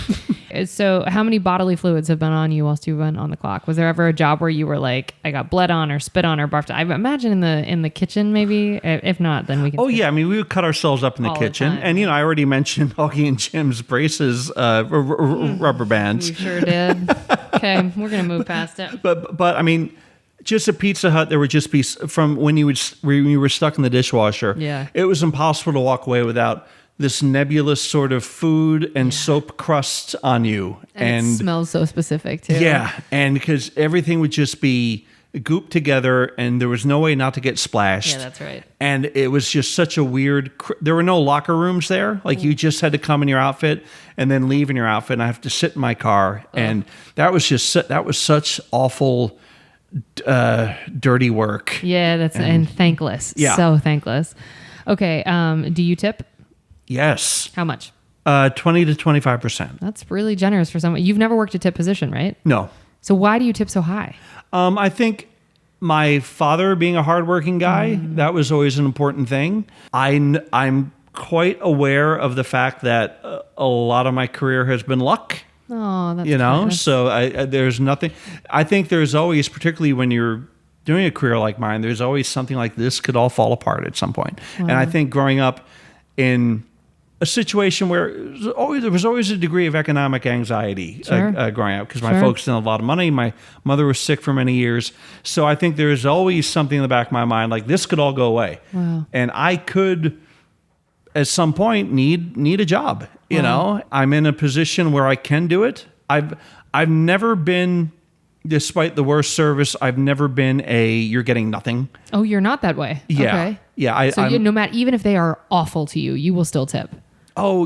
So how many bodily fluids have been on you whilst you've been on the clock? Was there ever a job where you were like, I got bled on or spit on or barfed? I imagine in the kitchen maybe. If not, then we can. Oh yeah, I mean, we would cut ourselves up in the All kitchen. the time. And I already mentioned Augie and Jim's braces, rubber bands. You sure did. Okay, we're going to move past it. But I mean, just at Pizza Hut, there would just be, from when you were stuck in the dishwasher, it was impossible to walk away without this nebulous sort of food and soap crust on you. And it smells so specific too. Yeah, and because everything would just be gooped together and there was no way not to get splashed. Yeah, that's right. And it was just such a weird, there were no locker rooms there. Like you just had to come in your outfit and then leave in your outfit, and I have to sit in my car. And that was such awful, dirty work. Yeah, and thankless. Yeah. So thankless. Okay, do you tip? Yes. How much? 20 to 25%. That's really generous for someone. You've never worked a tip position, right? No. So why do you tip so high? I think my father being a hardworking guy, that was always an important thing. I'm quite aware of the fact that a lot of my career has been luck. Oh, that's nice. So there's nothing. I think there's always, particularly when you're doing a career like mine, there's always something like this could all fall apart at some point. And I think growing up in a situation where there was always a degree of economic anxiety growing up, because my folks didn't have a lot of money. My mother was sick for many years. So I think there's always something in the back of my mind, like this could all go away. Wow. And I could, at some point, need a job. You know, I'm in a position where I can do it. I've never been, despite the worst service, I've never been you're getting nothing. Oh, you're not that way. Yeah. Okay. Yeah. So no matter, even if they are awful to you, you will still tip. Oh,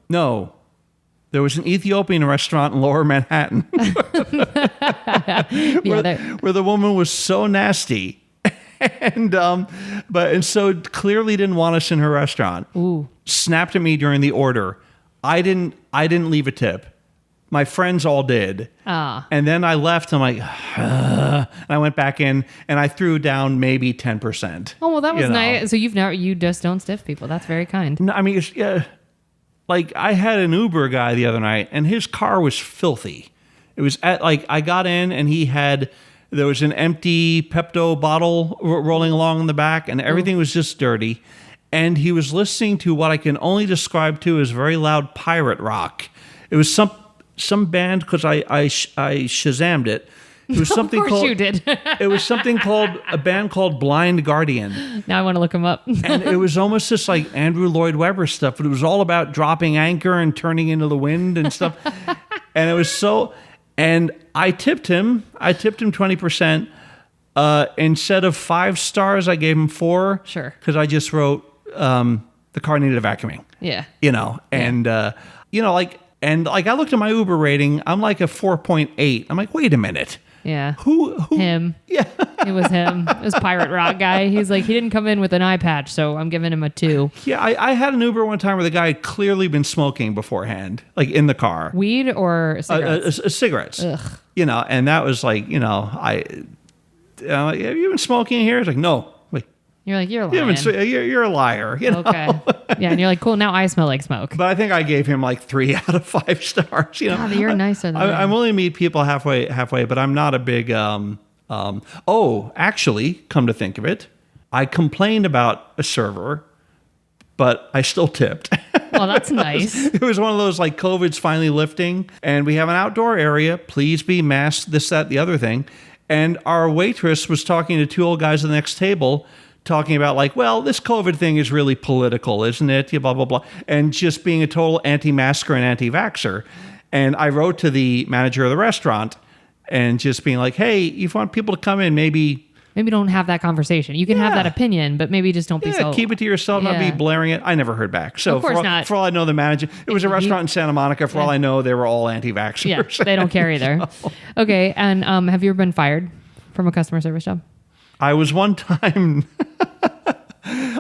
no. There was an Ethiopian restaurant in Lower Manhattan where the woman was so nasty and so clearly didn't want us in her restaurant. Ooh. Snapped at me during the order. I didn't leave a tip. My friends all did. And then I left. I'm like, and I went back in and I threw down maybe 10%. Oh, well, that was nice. So you just don't stiff people. That's very kind. No, I mean, like I had an Uber guy the other night and his car was filthy. It was I got in and there was an empty Pepto bottle rolling along in the back and everything was just dirty. And he was listening to what I can only describe to as very loud pirate rock. It was some band, because I Shazammed it. It was something of course called. You did. It was something called a band called Blind Guardian. Now I want to look them up. And it was almost just like Andrew Lloyd Webber stuff, but it was all about dropping anchor and turning into the wind and stuff. And it was so. And I tipped him 20%. Instead of 5 stars, I gave him 4. Sure. Because I just wrote the car needed a vacuuming. Yeah. And And I looked at my Uber rating. I'm like a 4.8. I'm like, wait a minute. Yeah. Who? Him. Yeah. It was him. It was Pirate Rock guy. He's like, he didn't come in with an eye patch, so I'm giving him a 2. Yeah, I had an Uber one time where the guy had clearly been smoking beforehand, like in the car. Weed or cigarettes? Cigarettes. Ugh. And that was like, have you been smoking here? It's like, no. You're like, you're lying. You're a liar. Okay. Yeah, and you're like, cool, now I smell like smoke. But I think I gave him like 3 out of 5 stars. God, you're nicer than I'm willing to meet people halfway, but I'm not a big... actually, come to think of it, I complained about a server, but I still tipped. Well, that's nice. It was one of those like COVID's finally lifting, and we have an outdoor area. Please be masked, this, that, the other thing. And our waitress was talking to 2 old guys at the next table, talking about like, well, this COVID thing is really political, isn't it? Blah, blah, blah. And just being a total anti-masker and anti-vaxxer. And I wrote to the manager of the restaurant and just being like, hey, if you want people to come in, maybe don't have that conversation. You can have that opinion, but maybe just don't be so... keep it to yourself, not be blaring it. I never heard back. So of course not. For all I know, the manager... It was a restaurant in Santa Monica. For all I know, they were all anti-vaxxers. Yeah, they don't care either. Okay, and have you ever been fired from a customer service job? I was one time,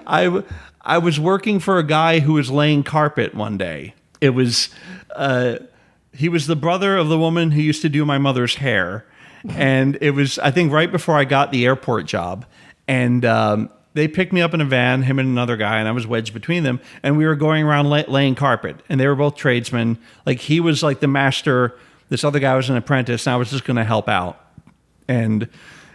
I was working for a guy who was laying carpet one day. It was, he was the brother of the woman who used to do my mother's hair. And it was, I think, right before I got the airport job. And they picked me up in a van, him and another guy, and I was wedged between them. And we were going around laying carpet. And they were both tradesmen. Like, he was like the master. This other guy was an apprentice, and I was just going to help out. And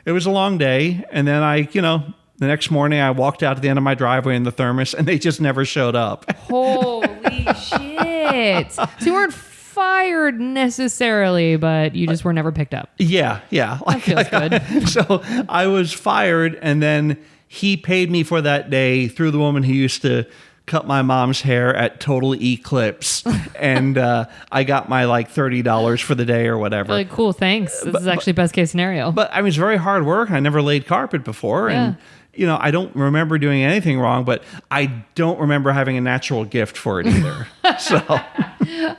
it was a long day. And then the next morning I walked out to the end of my driveway in the thermos, and they just never showed up. Holy shit. So you weren't fired necessarily, but you just were never picked up. Yeah. That feels good. So I was fired, and then he paid me for that day through the woman who used to cut my mom's hair at Total Eclipse. And I got my $30 for the day or whatever. Like, cool, thanks. This is actually best case scenario. But I mean, it's very hard work. I never laid carpet before. Yeah. And, I don't remember doing anything wrong, but I don't remember having a natural gift for it either. So,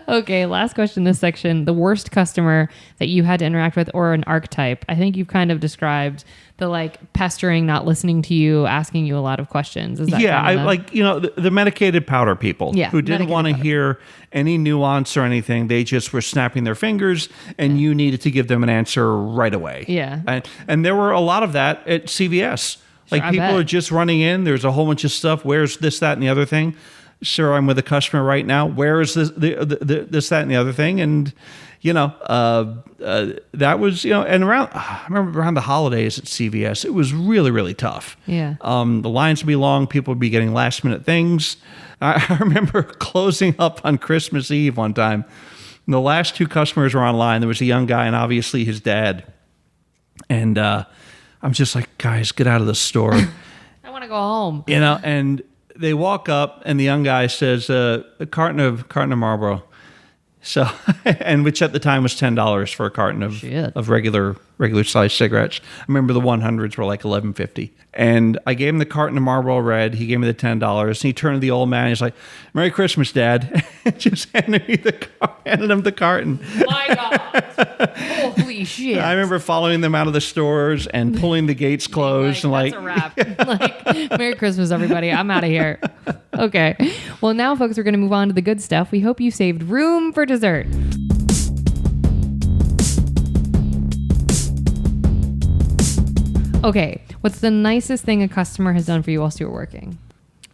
okay, last question in this section. The worst customer that you had to interact with, or an archetype. I think you've kind of described the pestering, not listening to you, asking you a lot of questions. Is that the medicated powder people who didn't want to powder. hear any nuance or anything. They just were snapping their fingers, and you needed to give them an answer right away. Yeah. And there were a lot of that at CVS. I People bet. are just running in. There's a whole bunch of stuff. Where's this, that, and the other thing? Sir, I'm with a customer right now. Where is this, this, that, and the other thing? And, that was, and I remember around the holidays at CVS, it was really, really tough. Yeah. The lines would be long. People would be getting last minute things. I remember closing up on Christmas Eve one time. And the last two customers were online. There was a young guy and obviously his dad. And, I'm just like, guys, get out of the store. I want to go home. And they walk up, and the young guy says, a carton of Marlboro. So, and which at the time was $10 for a carton of regular sized cigarettes. I remember the 100s were like $11.50. And I gave him the carton of Marlboro Red. He gave me the $10. And he turned to the old man. He's like, "Merry Christmas, Dad." And just handed him the carton. My God. Holy shit. I remember following them out of the stores and pulling the gates closed. That's a wrap. Merry Christmas, everybody. I'm out of here. Okay. Well, now, folks, we're going to move on to the good stuff. We hope you saved room for dessert. Okay. What's the nicest thing a customer has done for you whilst you were working?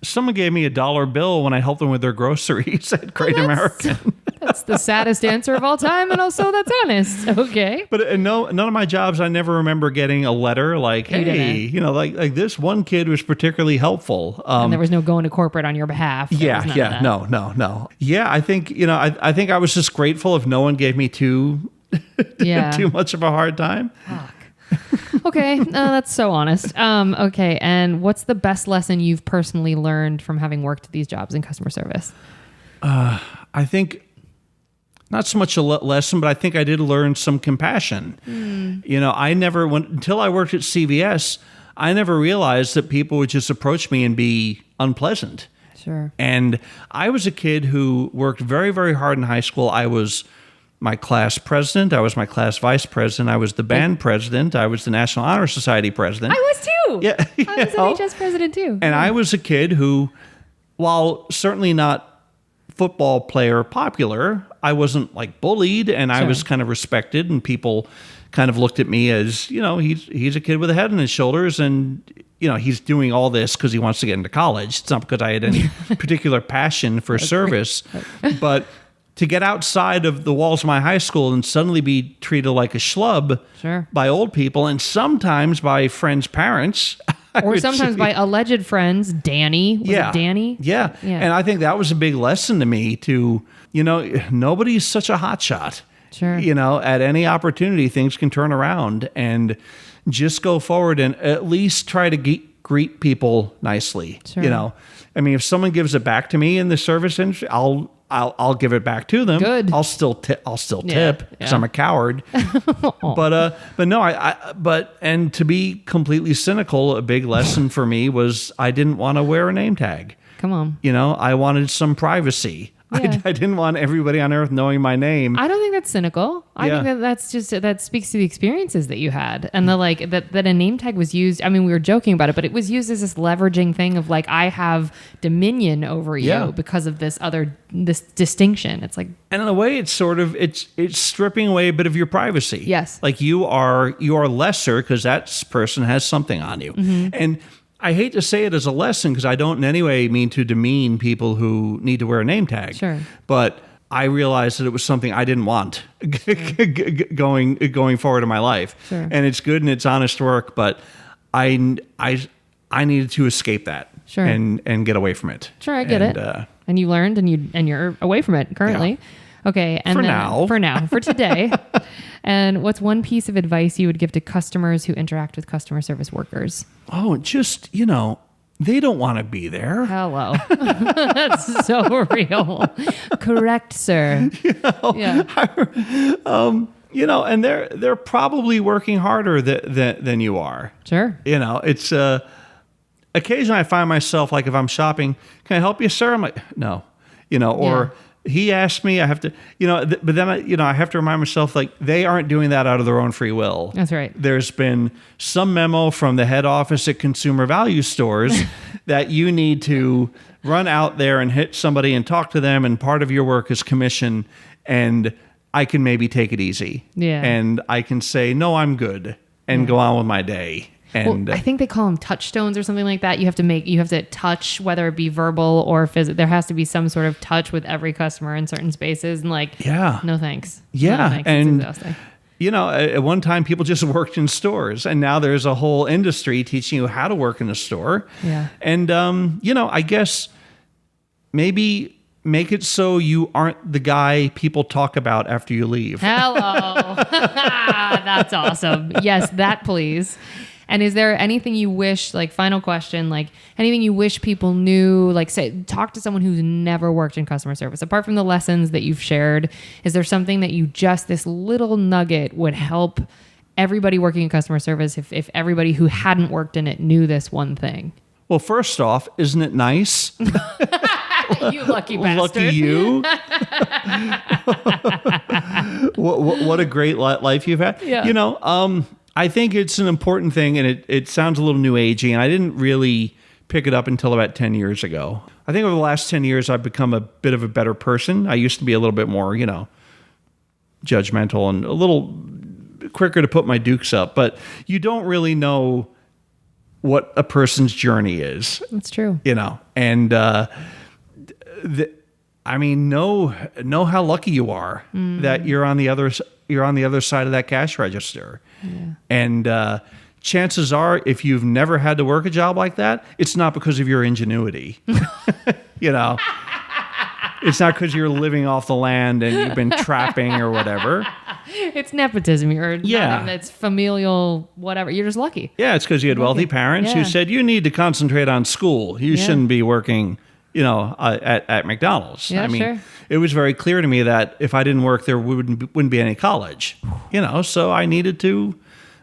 Someone gave me $1 bill when I helped them with their groceries at Great American. That's the saddest answer of all time, and also that's honest. Okay. But none of my jobs, I never remember getting a letter like, "Hey, like this one kid was particularly helpful." And there was no going to corporate on your behalf. No. Yeah, I think I think I was just grateful if no one gave me too much of a hard time. Fuck. Okay, that's so honest. Okay, and what's the best lesson you've personally learned from having worked these jobs in customer service? I think not so much a lesson, but I think I did learn some compassion. I never until I worked at CVS, I never realized that people would just approach me and be unpleasant. Sure. And I was a kid who worked very, very hard in high school. I was my class president. I was my class vice president. I was the band president. I was the National Honor Society president. I was too. Yeah. I was an HS president too. And I was a kid who, while certainly not football player popular, I wasn't bullied, and I was kind of respected, and people kind of looked at me as, he's a kid with a head on his shoulders, and he's doing all this because he wants to get into college. It's not because I had any particular passion for service, but to get outside of the walls of my high school and suddenly be treated like a schlub by old people, and sometimes by friends' parents. Or sometimes by alleged friends. Danny. Was it Danny? Yeah. And I think that was a big lesson to me to, nobody's such a hotshot. Sure. At any opportunity, things can turn around, and just go forward and at least try to greet people nicely. Sure. If someone gives it back to me in the service industry, I'll give it back to them. Good. I'll still tip because I'm a coward. But and to be completely cynical, a big lesson for me was I didn't want to wear a name tag. Come on. I wanted some privacy. Yeah. I didn't want everybody on earth knowing my name. I don't think that's cynical. I Yeah. think that's just, that speaks to the experiences that you had, and the like that a name tag was used. I mean, we were joking about it, but it was used as this leveraging thing of like, I have dominion over you Yeah. because of this distinction. It's like, And in a way, it's sort of it's stripping away a bit of your privacy. Yes. Like you are lesser because that person has something on you. And I hate to say it as a lesson because I don't in any way mean to demean people who need to wear a name tag. Sure. But I realized that it was something I didn't want going forward in my life. Sure. And it's good and it's honest work, but I needed to escape that. Sure. And get away from it. sure, I get it. And you learned, and you're away from it currently. Yeah. Okay. And for today. And what's one piece of advice you would give to customers who interact with customer service workers? Oh, just, they don't want to be there. Hello. That's so real. Correct, sir. Yeah. And they're probably working harder than you are. Sure. It's occasionally I find myself like if I'm shopping, can I help you, sir? I'm like, no, or he asked me, I have to, but then I have to remind myself like they aren't doing that out of their own free will. That's right. There's been some memo from the head office at Consumer Value Stores that you need to run out there and hit somebody and talk to them. And part of your work is commission, and I can maybe take it easy. Yeah. And I can say, no, I'm good, and go on with my day. And I think they call them touchstones or something like that. You have to touch, whether it be verbal or physical. There has to be some sort of touch with every customer in certain spaces. And like, no thanks. Yeah. No thanks. And, it's exhausting. At one time people just worked in stores, and now there's a whole industry teaching you how to work in a store. Yeah. And, I guess maybe make it so you aren't the guy people talk about after you leave. Hello. That's awesome. Yes, that please. And is there anything you wish, like final question, like anything you wish people knew, like say, talk to someone who's never worked in customer service, apart from the lessons that you've shared, is there something that this little nugget would help everybody working in customer service if everybody who hadn't worked in it knew this one thing? Well, first off, isn't it nice? You lucky bastard. Lucky you. what a great life you've had. Yeah. I think it's an important thing, and it sounds a little new agey, and I didn't really pick it up until about 10 years ago. I think over the last 10 years, I've become a bit of a better person. I used to be a little bit more, judgmental and a little quicker to put my dukes up, but you don't really know what a person's journey is. That's true. And know how lucky you are that you're on the other side of that cash register. Yeah. And chances are, if you've never had to work a job like that, it's not because of your ingenuity. It's not because you're living off the land and you've been trapping or whatever. It's nepotism, it's familial, whatever. You're just lucky. Yeah, it's because you had wealthy parents who said you need to concentrate on school. You shouldn't be working, at McDonald's. Yeah, sure. It was very clear to me that if I didn't work, there wouldn't be any college. So I needed to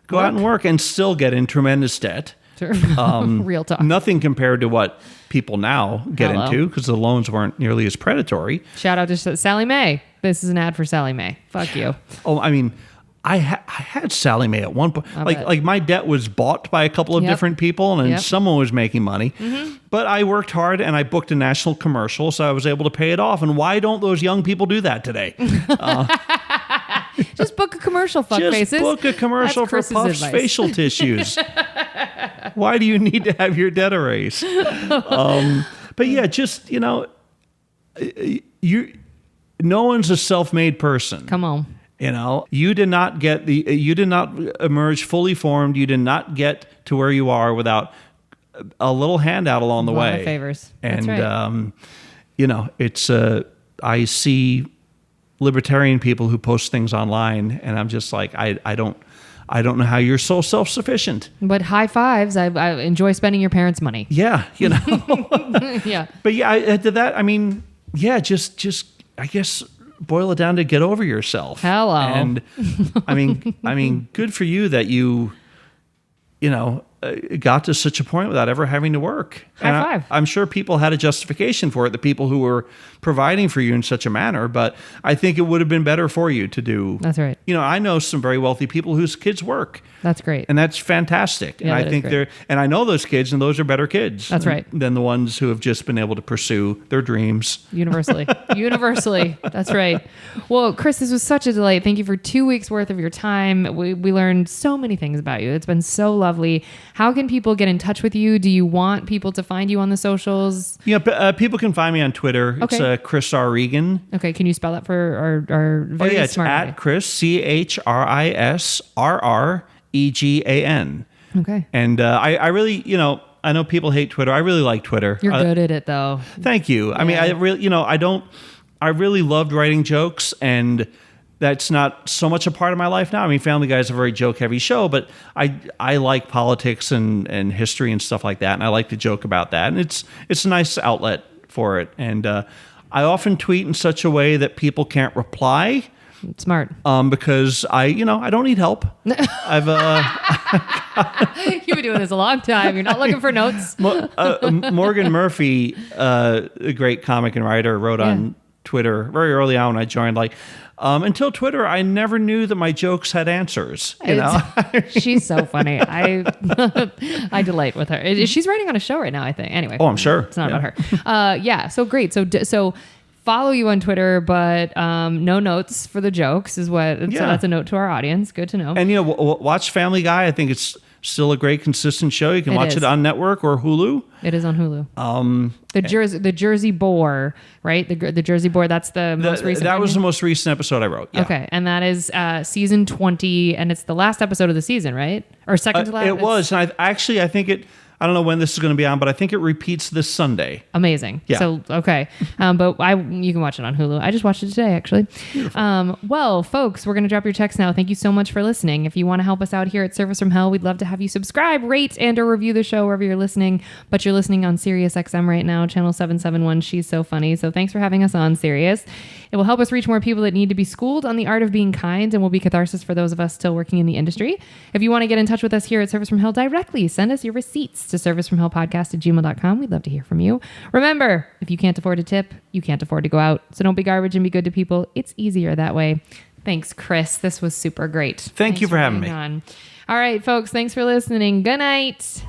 go out and work and still get in tremendous debt. Sure. Real talk. Nothing compared to what people now get into, because the loans weren't nearly as predatory. Shout out to Sally Mae. This is an ad for Sally Mae. Fuck you. Oh, I mean, I had Sally Mae at one point. Like my debt was bought by a couple of different people, and someone was making money. Mm-hmm. But I worked hard, and I booked a national commercial, so I was able to pay it off. And why don't those young people do that today? Just book a commercial, fuckfaces. Just book a commercial for Puff's facial tissues. Why do you need to have your debt erased? But yeah, just, no one's a self-made person. Come on. You did not emerge fully formed. You did not get to where you are without a little handout along the way. A lot of favors. And, That's right. I see libertarian people who post things online, and I'm just like, I don't know how you're so self-sufficient. But high fives. I enjoy spending your parents' money. Yeah, Yeah. But yeah, to that, I mean, yeah, just I guess boil it down to get over yourself. Hello. And I mean, good for you that you got to such a point without ever having to work. High five. I'm sure people had a justification for it, the people who were providing for you in such a manner, but I think it would have been better for you to do. That's right. I know some very wealthy people whose kids work. That's great. And that's fantastic. Yeah, and I think and I know those kids, and those are better kids. That's right. Than the ones who have just been able to pursue their dreams. Universally. That's right. Well, Chris, this was such a delight. Thank you for 2 weeks worth of your time. We learned so many things about you. It's been so lovely. How can people get in touch with you? Do you want people to find you on the socials? Yeah, people can find me on Twitter. Okay. It's Chris R. Regan. Okay, can you spell that for our very it's smart at guy? Chris, ChrisRisRREGAN. Okay. And I really, I know people hate Twitter. I really like Twitter. You're good at it, though. Thank you. I mean, I really, I really loved writing jokes, and that's not so much a part of my life now. I mean, Family Guy is a very joke-heavy show, but I like politics and history and stuff like that, and I like to joke about that, and it's a nice outlet for it. And I often tweet in such a way that people can't reply. Smart. Because I don't need help. I've You've been doing this a long time. You're not looking for notes. Morgan Murphy, a great comic and writer, wrote on Twitter very early on when I joined, until Twitter, I never knew that my jokes had answers. She's so funny. I delight with her. She's writing on a show right now, I think. Anyway. Oh, I'm sure. It's not about her. So great. So follow you on Twitter, but no notes for the jokes is what. So that's a note to our audience. Good to know. And watch Family Guy. I think it's still a great, consistent show. You can watch it on Network or Hulu. It is on Hulu. The Jersey Boar, right? The Jersey Boar. That's the most recent. That was the most recent episode I wrote. Yeah. Okay, and that is season 20, and it's the last episode of the season, right? Or second to last. It was, and I think it. I don't know when this is going to be on, but I think it repeats this Sunday. Amazing. Yeah. So, okay. But you can watch it on Hulu. I just watched it today, actually. Well, folks, we're going to drop your text now. Thank you so much for listening. If you want to help us out here at Service from Hell, we'd love to have you subscribe, rate, and or review the show wherever you're listening. But you're listening on Sirius XM right now, channel 771. She's so funny. So thanks for having us on, Sirius. It will help us reach more people that need to be schooled on the art of being kind, and will be catharsis for those of us still working in the industry. If you want to get in touch with us here at Service from Hell directly, send us your receipts to servicefromhellpodcast@gmail.com. We'd love to hear from you. Remember, if you can't afford a tip, you can't afford to go out. So don't be garbage and be good to people. It's easier that way. Thanks, Chris. This was super great. Thanks you for having me on. All right, folks. Thanks for listening. Good night.